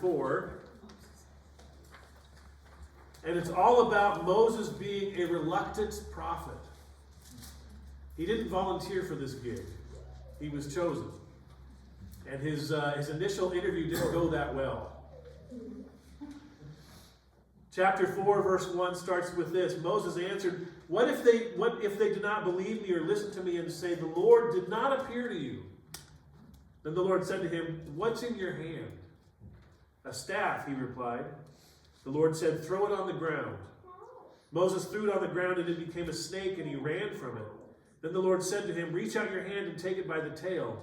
4. And it's all about Moses being a reluctant prophet. He didn't volunteer for this gig. He was chosen. And his initial interview didn't go that well. Chapter 4, verse 1 starts with this. Moses answered, What if they do not believe me or listen to me and say, the Lord did not appear to you? Then the Lord said to him, What's in your hand? A staff, he replied. The Lord said, Throw it on the ground. Moses threw it on the ground, and it became a snake, and he ran from it. Then the Lord said to him, Reach out your hand and take it by the tail.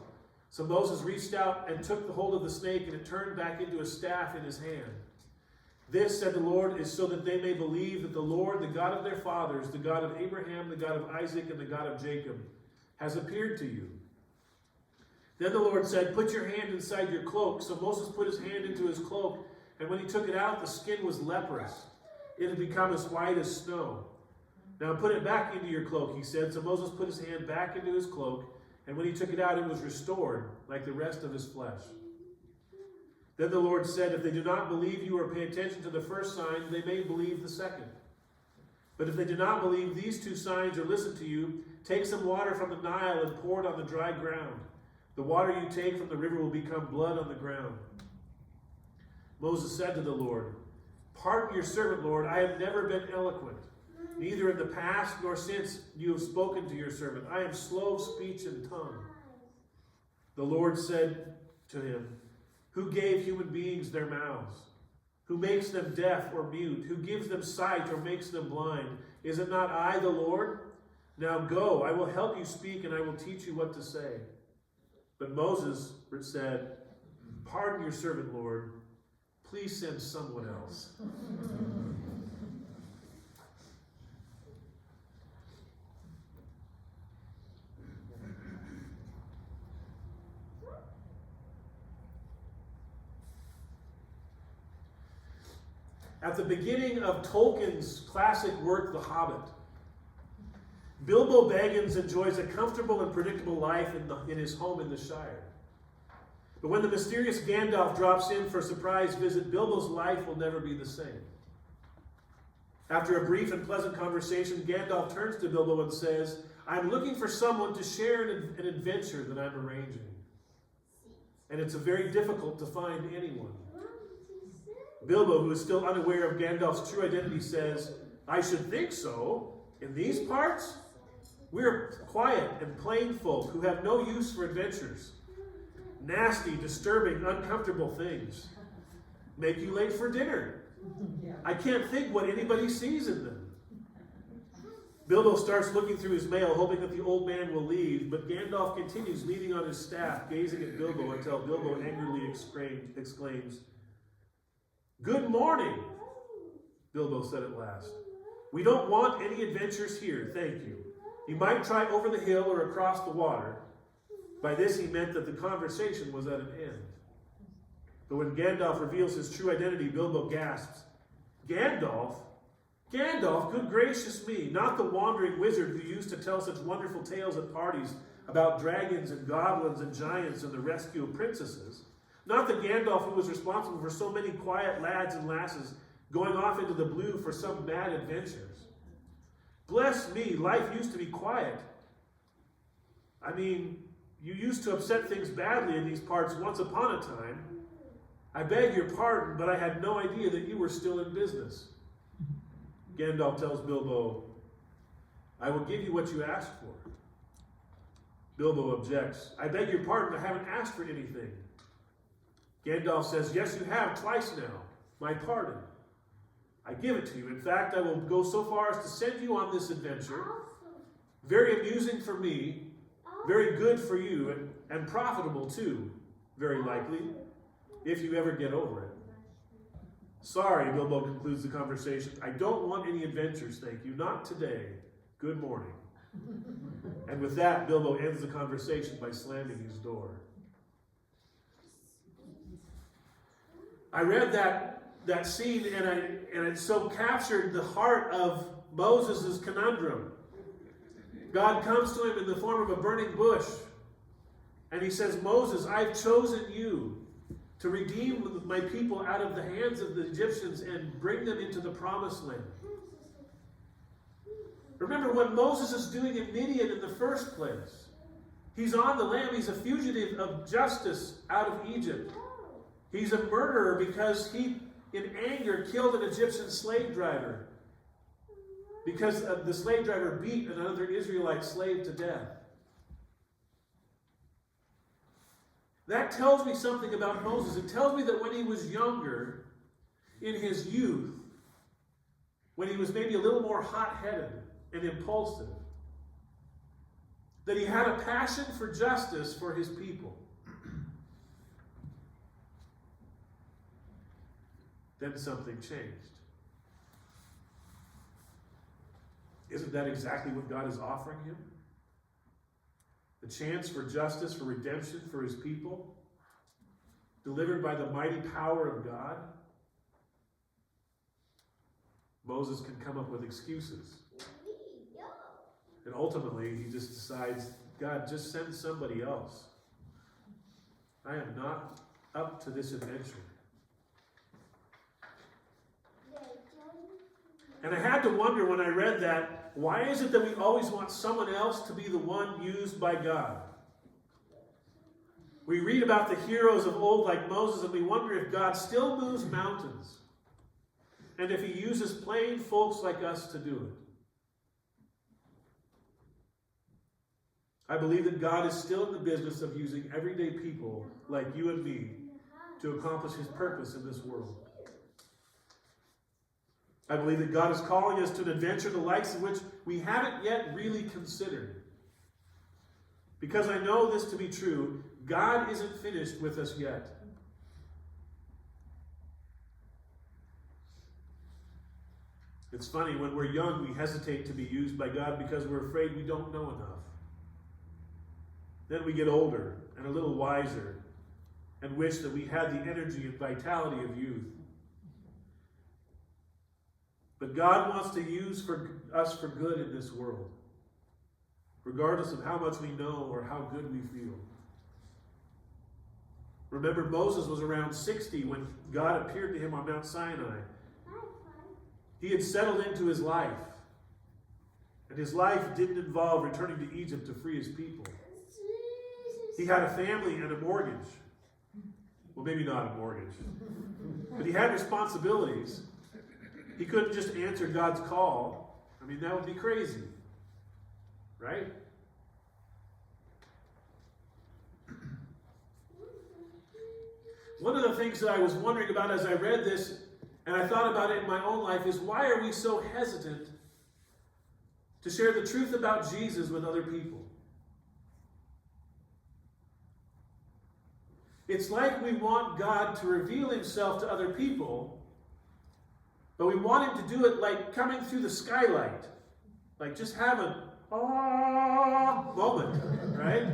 So Moses reached out and took the hold of the snake, and it turned back into a staff in his hand. This, said the Lord, is so that they may believe that the Lord, the God of their fathers, the God of Abraham, the God of Isaac, and the God of Jacob, has appeared to you. Then the Lord said, Put your hand inside your cloak. So Moses put his hand into his cloak, and when he took it out, the skin was leprous. It had become as white as snow. Now put it back into your cloak, he said. So Moses put his hand back into his cloak, and when he took it out, it was restored, like the rest of his flesh. Then the Lord said, If they do not believe you or pay attention to the first sign, they may believe the second. But if they do not believe these two signs or listen to you, take some water from the Nile and pour it on the dry ground. The water you take from the river will become blood on the ground. Moses said to the Lord, Pardon your servant, Lord. I have never been eloquent, neither in the past nor since you have spoken to your servant. I am slow of speech and tongue. The Lord said to him, Who gave human beings their mouths? Who makes them deaf or mute? Who gives them sight or makes them blind? Is it not I, the Lord? Now go, I will help you speak, and I will teach you what to say. But Moses said, Pardon your servant, Lord. Please send someone else. At the beginning of Tolkien's classic work, The Hobbit, Bilbo Baggins enjoys a comfortable and predictable life in his home in the Shire. But when the mysterious Gandalf drops in for a surprise visit, Bilbo's life will never be the same. After a brief and pleasant conversation, Gandalf turns to Bilbo and says, I'm looking for someone to share an adventure that I'm arranging. And it's very difficult to find anyone. Bilbo, who is still unaware of Gandalf's true identity, says, I should think so. In these parts, we're quiet and plain folk who have no use for adventures. Nasty, disturbing, uncomfortable things. Make you late for dinner. I can't think what anybody sees in them. Bilbo starts looking through his mail, hoping that the old man will leave, but Gandalf continues leaning on his staff, gazing at Bilbo until Bilbo angrily exclaims, Good morning, Bilbo said at last. We don't want any adventures here, thank you. You might try over the hill or across the water. By this he meant that the conversation was at an end. But when Gandalf reveals his true identity, Bilbo gasps, Gandalf? Gandalf, good gracious me, not the wandering wizard who used to tell such wonderful tales at parties about dragons and goblins and giants and the rescue of princesses. Not the Gandalf who was responsible for so many quiet lads and lasses going off into the blue for some mad adventures. Bless me, life used to be quiet. I mean, you used to upset things badly in these parts once upon a time. I beg your pardon, but I had no idea that you were still in business. Gandalf tells Bilbo, I will give you what you asked for. Bilbo objects, I beg your pardon, I haven't asked for anything. Gandalf says, yes, you have, twice now. My pardon. I give it to you. In fact, I will go so far as to send you on this adventure. Very amusing for me, very good for you, and profitable too, very likely, if you ever get over it. Sorry, Bilbo concludes the conversation. I don't want any adventures, thank you. Not today. Good morning. And with that, Bilbo ends the conversation by slamming his door. I read that scene, and it so captured the heart of Moses' conundrum. God comes to him in the form of a burning bush, and he says, Moses, I've chosen you. to redeem my people out of the hands of the Egyptians and bring them into the promised land. Remember what Moses is doing in Midian in the first place. He's on the lam. He's a fugitive of justice out of Egypt. He's a murderer because he, in anger, killed an Egyptian slave driver. Because the slave driver beat another Israelite slave to death. That tells me something about Moses. It tells me that when he was younger, in his youth, when he was maybe a little more hot-headed and impulsive, that he had a passion for justice for his people. Then something changed. Isn't that exactly what God is offering him? The chance for justice, for redemption for his people, delivered by the mighty power of God. Moses can come up with excuses. And ultimately, he just decides, God, just send somebody else. I am not up to this adventure. And I had to wonder when I read that, why is it that we always want someone else to be the one used by God? We read about the heroes of old like Moses and we wonder if God still moves mountains and if he uses plain folks like us to do it. I believe that God is still in the business of using everyday people like you and me to accomplish his purpose in this world. I believe that God is calling us to an adventure the likes of which we haven't yet really considered. Because I know this to be true, God isn't finished with us yet. It's funny, when we're young, we hesitate to be used by God because we're afraid we don't know enough. Then we get older and a little wiser and wish that we had the energy and vitality of youth. But God wants to use us for good in this world, regardless of how much we know or how good we feel. Remember, Moses was around 60 when God appeared to him on Mount Sinai. He had settled into his life, and his life didn't involve returning to Egypt to free his people. He had a family and a mortgage. Well, maybe not a mortgage, but he had responsibilities. He couldn't just answer God's call. I mean, that would be crazy, right? One of the things that I was wondering about as I read this, and I thought about it in my own life, is why are we so hesitant to share the truth about Jesus with other people? It's like we want God to reveal himself to other people, but we want him to do it like coming through the skylight. Like just have an moment, right?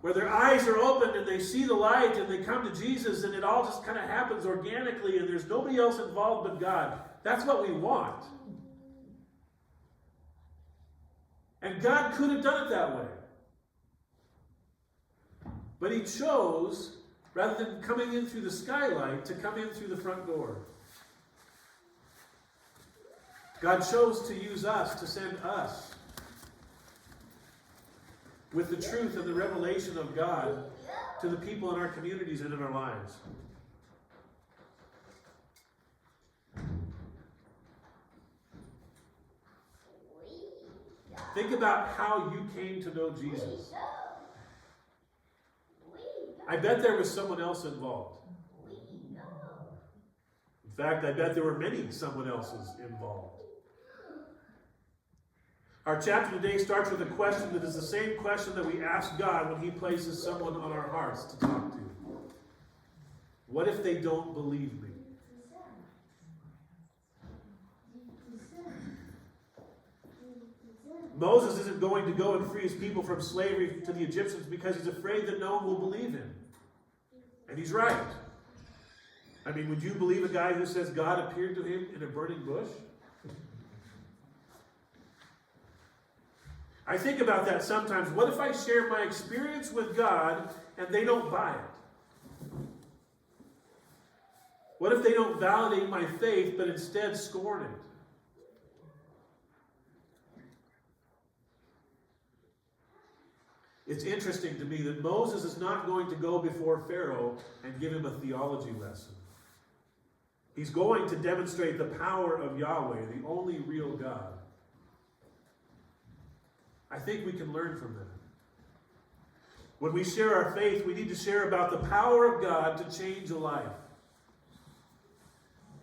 Where their eyes are opened and they see the light and they come to Jesus and it all just kind of happens organically and there's nobody else involved but God. That's what we want. And God could have done it that way. But he chose, rather than coming in through the skylight, to come in through the front door. God chose to use us, to send us with the truth and the revelation of God to the people in our communities and in our lives. Think about how you came to know Jesus. I bet there was someone else involved. In fact, I bet there were many someone else's involved. Our chapter today starts with a question that is the same question that we ask God when he places someone on our hearts to talk to. What if they don't believe me? Moses isn't going to go and free his people from slavery to the Egyptians because he's afraid that no one will believe him. And he's right. I mean, would you believe a guy who says God appeared to him in a burning bush? I think about that sometimes. What if I share my experience with God and they don't buy it? What if they don't validate my faith, but instead scorn it? It's interesting to me that Moses is not going to go before Pharaoh and give him a theology lesson. He's going to demonstrate the power of Yahweh, the only real God. I think we can learn from that. When we share our faith, we need to share about the power of God to change a life.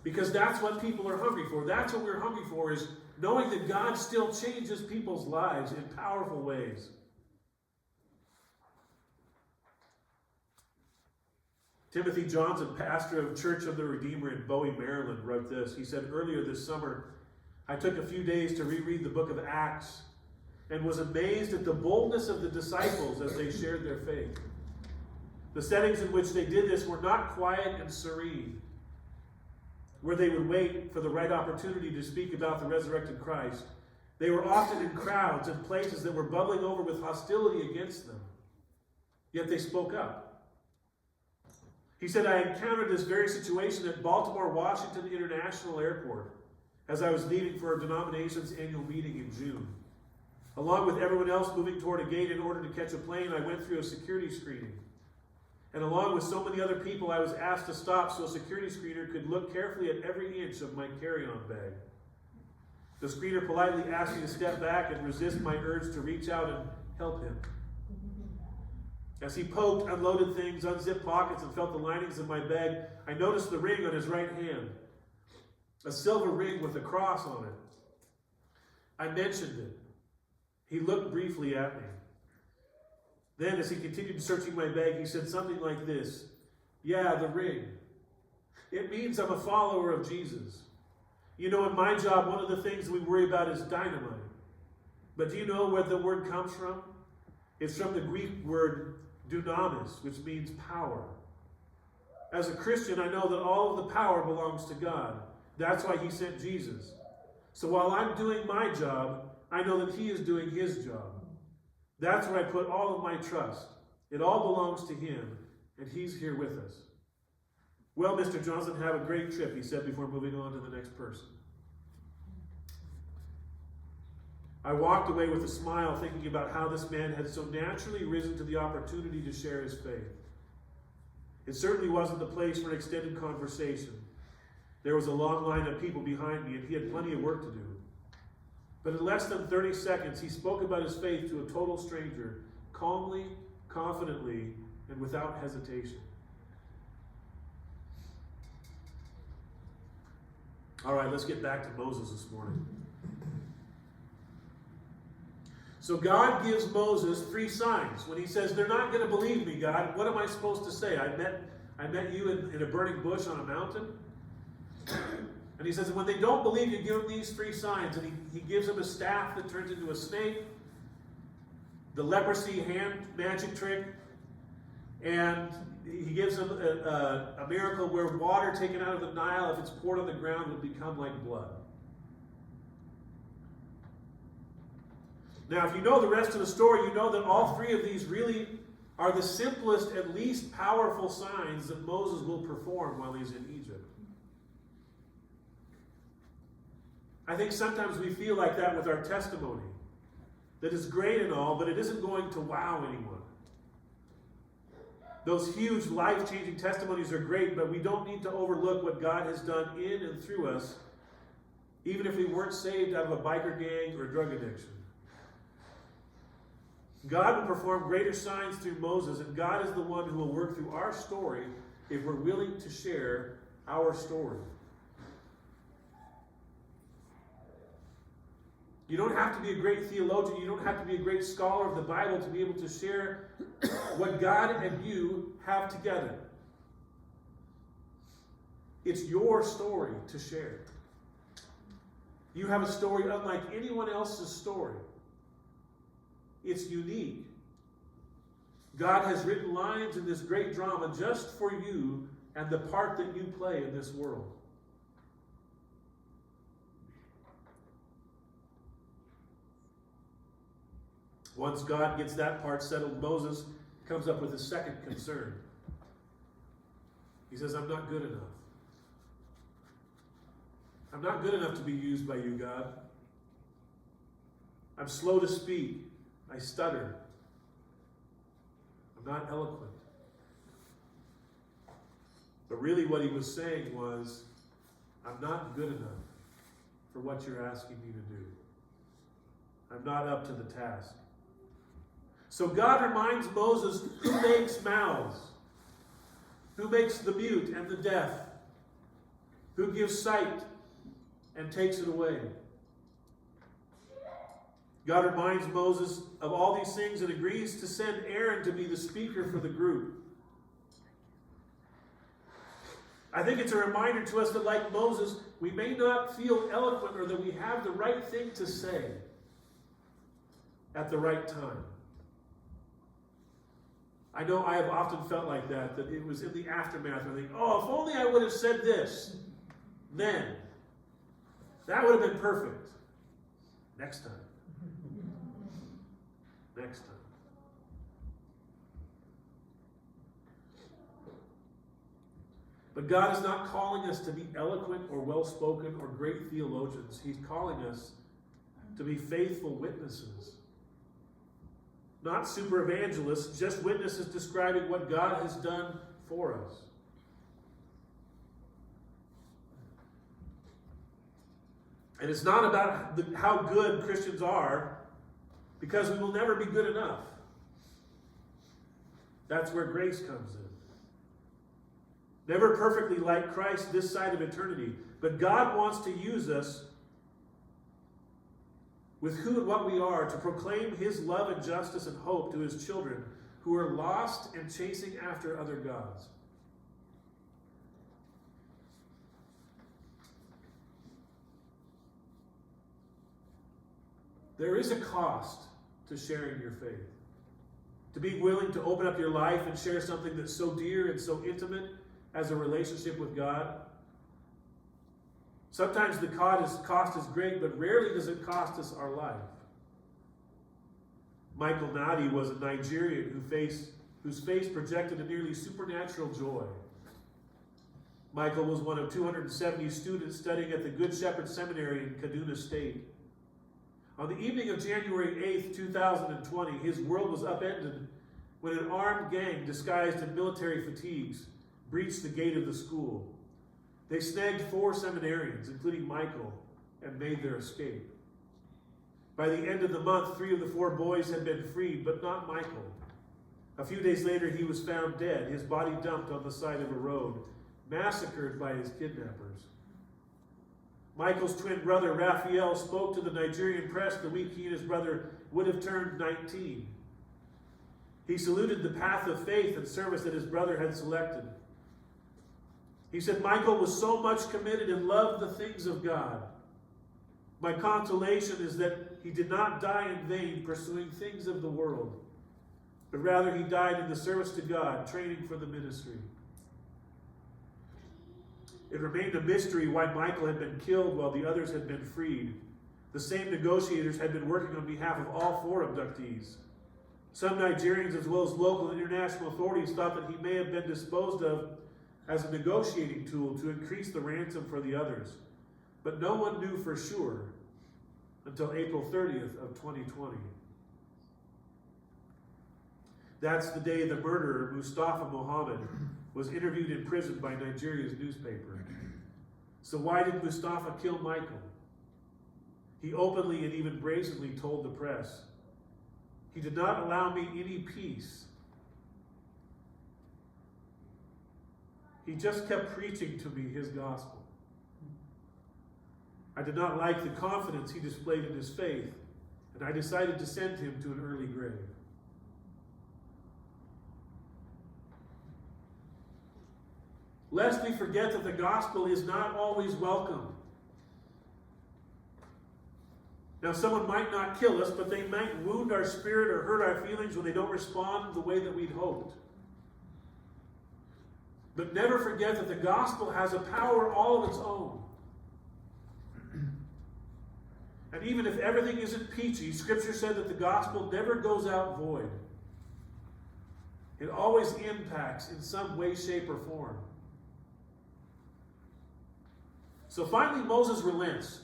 Because that's what people are hungry for. That's what we're hungry for, is knowing that God still changes people's lives in powerful ways. Timothy Johnson, pastor of Church of the Redeemer in Bowie, Maryland, wrote this. He said, earlier this summer, I took a few days to reread the book of Acts and was amazed at the boldness of the disciples as they shared their faith. The settings in which they did this were not quiet and serene, where they would wait for the right opportunity to speak about the resurrected Christ. They were often in crowds and places that were bubbling over with hostility against them. Yet they spoke up. He said, I encountered this very situation at Baltimore Washington International Airport as I was leaving for our denomination's annual meeting in June. Along with everyone else moving toward a gate in order to catch a plane, I went through a security screening. And along with so many other people, I was asked to stop so a security screener could look carefully at every inch of my carry-on bag. The screener politely asked me to step back and resist my urge to reach out and help him. As he poked, unloaded things, unzipped pockets, and felt the linings of my bag, I noticed the ring on his right hand. A silver ring with a cross on it. I mentioned it. He looked briefly at me. Then, as he continued searching my bag, he said something like this. Yeah, the ring. It means I'm a follower of Jesus. You know, in my job, one of the things we worry about is dynamite. But do you know where the word comes from? It's from the Greek word dunamis, which means power. As a Christian, I know that all of the power belongs to God. That's why he sent Jesus. So while I'm doing my job, I know that he is doing his job. That's where I put all of my trust. It all belongs to him, and he's here with us. Well, Mr. Johnson, have a great trip, he said before moving on to the next person. I walked away with a smile, thinking about how this man had so naturally risen to the opportunity to share his faith. It certainly wasn't the place for an extended conversation. There was a long line of people behind me, and he had plenty of work to do. But in less than 30 seconds, he spoke about his faith to a total stranger, calmly, confidently, and without hesitation. All right, let's get back to Moses this morning. So God gives Moses 3 signs. When he says, they're not going to believe me, God, what am I supposed to say? I met you in a burning bush on a mountain. And he says, when they don't believe you, give them these 3 signs. And he gives them a staff that turns into a snake, the leprosy hand magic trick, and he gives them a miracle where water taken out of the Nile, if it's poured on the ground, would become like blood. Now, if you know the rest of the story, you know that all 3 of these really are the simplest and least powerful signs that Moses will perform while he's in Egypt. I think sometimes we feel like that with our testimony. That is great and all, but it isn't going to wow anyone. Those huge life-changing testimonies are great, but we don't need to overlook what God has done in and through us, even if we weren't saved out of a biker gang or drug addiction. God will perform greater signs through Moses, and God is the one who will work through our story if we're willing to share our story. You don't have to be a great theologian. You don't have to be a great scholar of the Bible to be able to share what God and you have together. It's your story to share. You have a story unlike anyone else's story. It's unique. God has written lines in this great drama just for you and the part that you play in this world. Once God gets that part settled, Moses comes up with a second concern. He says, I'm not good enough. I'm not good enough to be used by you, God. I'm slow to speak. I stutter. I'm not eloquent. But really what he was saying was, I'm not good enough for what you're asking me to do. I'm not up to the task. So God reminds Moses who makes mouths, who makes the mute and the deaf, who gives sight and takes it away. God reminds Moses of all these things and agrees to send Aaron to be the speaker for the group. I think it's a reminder to us that, like Moses, we may not feel eloquent or that we have the right thing to say at the right time. I know I have often felt like that it was in the aftermath where I think, oh, if only I would have said this then. That would have been perfect. Next time. Next time. But God is not calling us to be eloquent or well-spoken or great theologians. He's calling us to be faithful witnesses. Not super evangelists, just witnesses describing what God has done for us. And it's not about how good Christians are, because we will never be good enough. That's where grace comes in. Never perfectly like Christ this side of eternity. But God wants to use us with who and what we are to proclaim his love and justice and hope to his children who are lost and chasing after other gods. There is a cost to sharing your faith. To be willing to open up your life and share something that's so dear and so intimate as a relationship with God. Sometimes the cost is great, but rarely does it cost us our life. Michael Nadi was a Nigerian whose face projected a nearly supernatural joy. Michael was one of 270 students studying at the Good Shepherd Seminary in Kaduna State. On the evening of January 8th, 2020, his world was upended when an armed gang disguised in military fatigues breached the gate of the school. They snagged 4 seminarians, including Michael, and made their escape. By the end of the month, 3 of the 4 boys had been freed, but not Michael. A few days later, he was found dead, his body dumped on the side of a road, massacred by his kidnappers. Michael's twin brother, Raphael, spoke to the Nigerian press the week he and his brother would have turned 19. He saluted the path of faith and service that his brother had selected. He said, Michael was so much committed and loved the things of God. My consolation is that he did not die in vain pursuing things of the world, but rather he died in the service to God, training for the ministry. It remained a mystery why Michael had been killed while the others had been freed. The same negotiators had been working on behalf of all 4 abductees. Some Nigerians, as well as local and international authorities, thought that he may have been disposed of as a negotiating tool to increase the ransom for the others. But no one knew for sure until April 30th of 2020. That's the day the murderer, Mustafa Mohammed, was interviewed in prison by Nigeria's newspaper. So why did Mustafa kill Michael? He openly and even brazenly told the press, he did not allow me any peace. He just kept preaching to me his gospel. I did not like the confidence he displayed in his faith, and I decided to send him to an early grave. Lest we forget that the gospel is not always welcome. Now, someone might not kill us, but they might wound our spirit or hurt our feelings when they don't respond the way that we'd hoped. But never forget that the gospel has a power all of its own. And even if everything isn't peachy, Scripture said that the gospel never goes out void. It always impacts in some way, shape, or form. So finally Moses relents,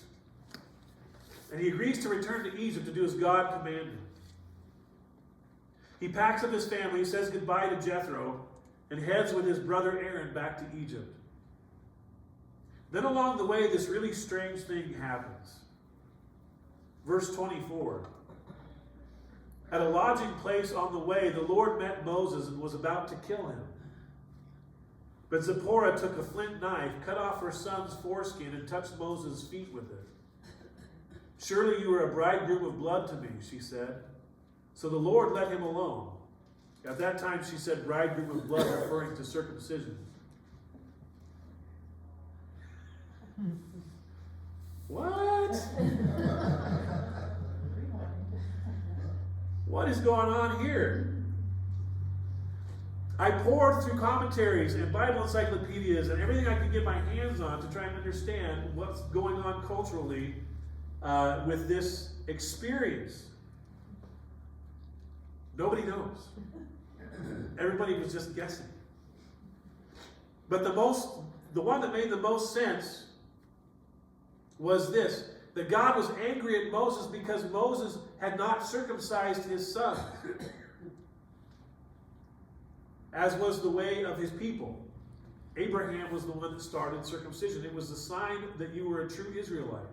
and he agrees to return to Egypt to do as God commanded him. He packs up his family, says goodbye to Jethro, and heads with his brother Aaron back to Egypt. Then along the way, this really strange thing happens. Verse 24. At a lodging place on the way, the Lord met Moses and was about to kill him. But Zipporah took a flint knife, cut off her son's foreskin, and touched Moses' feet with it. Surely you are a bridegroom of blood to me, she said. So the Lord let him alone. At that time she said bridegroom of blood, referring to circumcision. What? What is going on here? I poured through commentaries and Bible encyclopedias and everything I could get my hands on to try and understand what's going on culturally with this experience. Nobody knows. Everybody was just guessing. But the one that made the most sense was this: that God was angry at Moses because Moses had not circumcised his son, as was the way of his people. Abraham was the one that started circumcision. It was the sign that you were a true Israelite.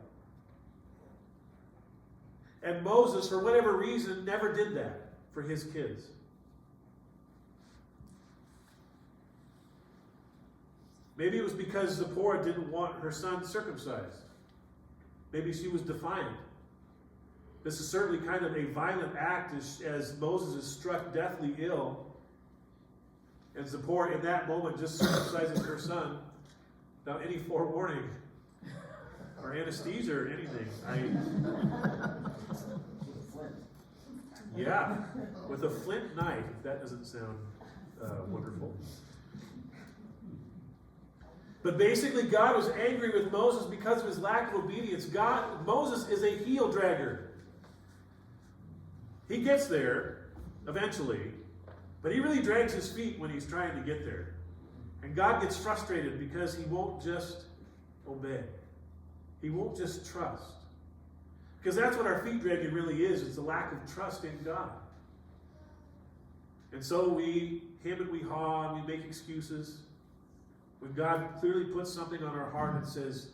And Moses, for whatever reason, never did that for his kids. Maybe it was because Zipporah didn't want her son circumcised. Maybe she was defiant. This is certainly kind of a violent act as Moses is struck deathly ill. And Zipporah, in that moment, just circumcises her son without any forewarning or anesthesia or anything. Yeah, with a flint knife. That doesn't sound wonderful. But basically, God was angry with Moses because of his lack of obedience. Moses is a heel dragger. He gets there eventually, but he really drags his feet when he's trying to get there. And God gets frustrated because he won't just obey. He won't just trust. Because that's what our feet dragging really is. It's a lack of trust in God. And so we hem and we haw and we make excuses. When God clearly puts something on our heart and says,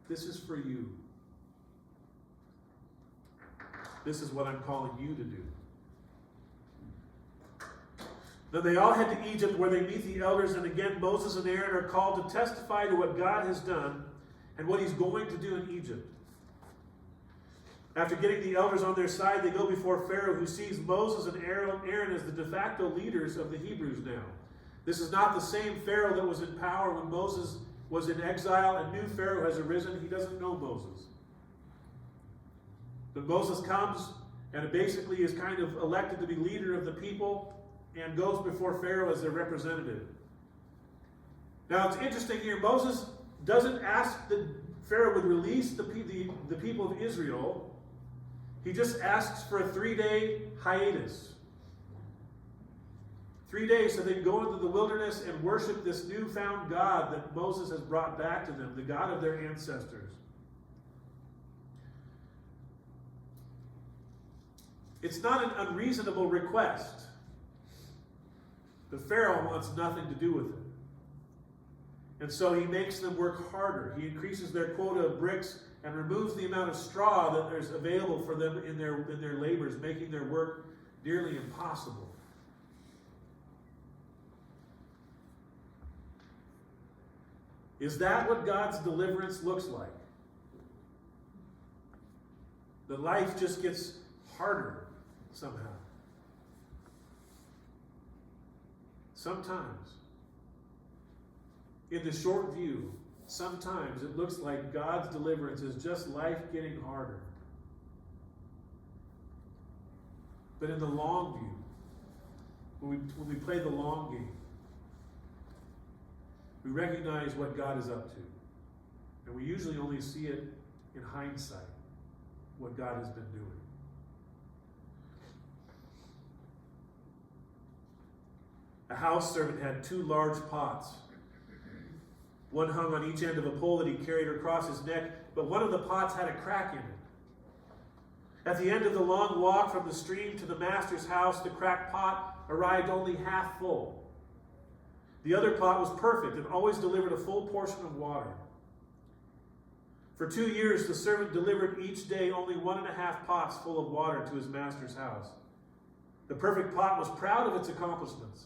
this is for you. This is what I'm calling you to do. Then they all head to Egypt where they meet the elders, and again Moses and Aaron are called to testify to what God has done and what he's going to do in Egypt. After getting the elders on their side, they go before Pharaoh, who sees Moses and Aaron as the de facto leaders of the Hebrews now. This is not the same Pharaoh that was in power when Moses was in exile. A new Pharaoh has arisen. He doesn't know Moses. But Moses comes and basically is kind of elected to be leader of the people and goes before Pharaoh as their representative. Now it's interesting here, Moses doesn't ask that Pharaoh would release the people of Israel. He just asks for a 3-day hiatus. 3 days so they can go into the wilderness and worship this newfound God that Moses has brought back to them, the God of their ancestors. It's not an unreasonable request. But Pharaoh wants nothing to do with it. And so he makes them work harder. He increases their quota of bricks and removes the amount of straw that is available for them in their labors, making their work nearly impossible. Is that what God's deliverance looks like? That life just gets harder somehow. Sometimes, in the short view, sometimes it looks like God's deliverance is just life getting harder. But in the long view, when we play the long game, we recognize what God is up to. And we usually only see it in hindsight, what God has been doing. A house servant had 2 large pots. One hung on each end of a pole that he carried across his neck, but one of the pots had a crack in it. At the end of the long walk from the stream to the master's house, the cracked pot arrived only half full. The other pot was perfect and always delivered a full portion of water. For 2 years, the servant delivered each day only 1.5 pots full of water to his master's house. The perfect pot was proud of its accomplishments,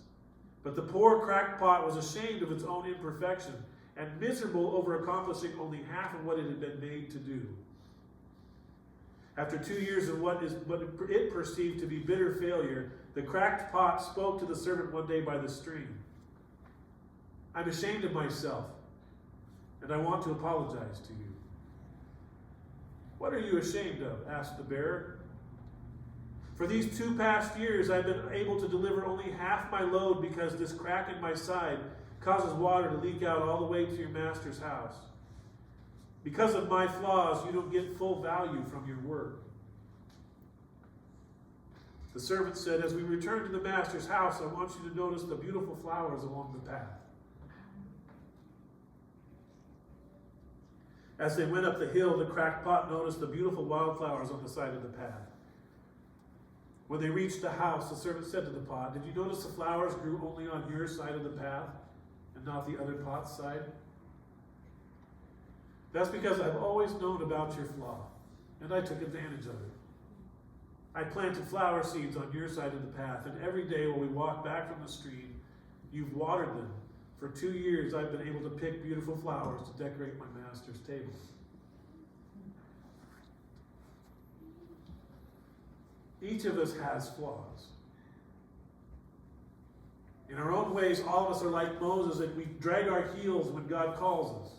but the poor cracked pot was ashamed of its own imperfection and miserable over accomplishing only half of what it had been made to do. After 2 years of what it perceived to be bitter failure, the cracked pot spoke to the servant one day by the stream. "I'm ashamed of myself, and I want to apologize to you." "What are you ashamed of?" asked the bearer. "For these 2 past years, I've been able to deliver only half my load because this crack in my side causes water to leak out all the way to your master's house. Because of my flaws, you don't get full value from your work." The servant said, "As we return to the master's house, I want you to notice the beautiful flowers along the path." As they went up the hill, the cracked pot noticed the beautiful wildflowers on the side of the path. When they reached the house, the servant said to the pot, "Did you notice the flowers grew only on your side of the path and not the other pot's side?" "That's because I've always known about your flaw, and I took advantage of it. I planted flower seeds on your side of the path, and every day when we walk back from the stream, you've watered them. For 2 years, I've been able to pick beautiful flowers to decorate my master's table." Each of us has flaws. In our own ways, all of us are like Moses, and we drag our heels when God calls us.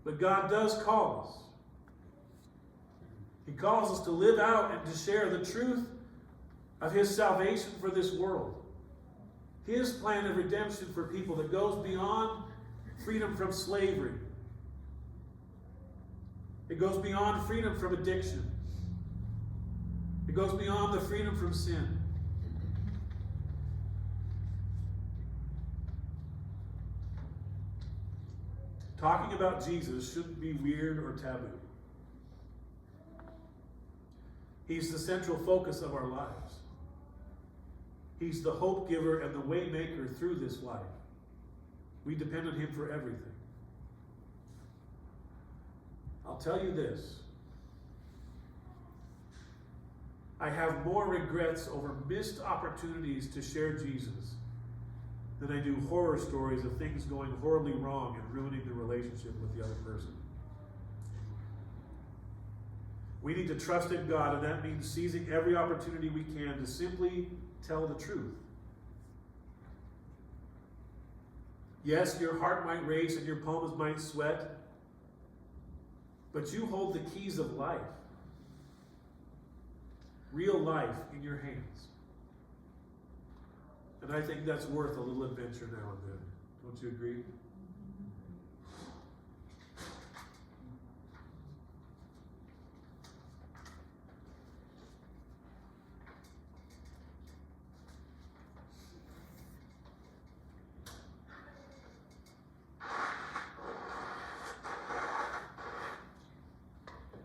But God does call us. He calls us to live out and to share the truth of His salvation for this world. His plan of redemption for people that goes beyond freedom from slavery. It goes beyond freedom from addiction. It goes beyond the freedom from sin. Talking about Jesus shouldn't be weird or taboo. He's the central focus of our lives. He's the hope giver and the way maker through this life. We depend on Him for everything. I'll tell you this. I have more regrets over missed opportunities to share Jesus than I do horror stories of things going horribly wrong and ruining the relationship with the other person. We need to trust in God, and that means seizing every opportunity we can to simply tell the truth. Yes, your heart might race and your palms might sweat, but you hold the keys of life. Real life in your hands. And I think that's worth a little adventure now and then. Don't you agree?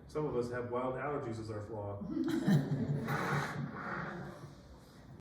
Some of us have wild allergies as our flaw.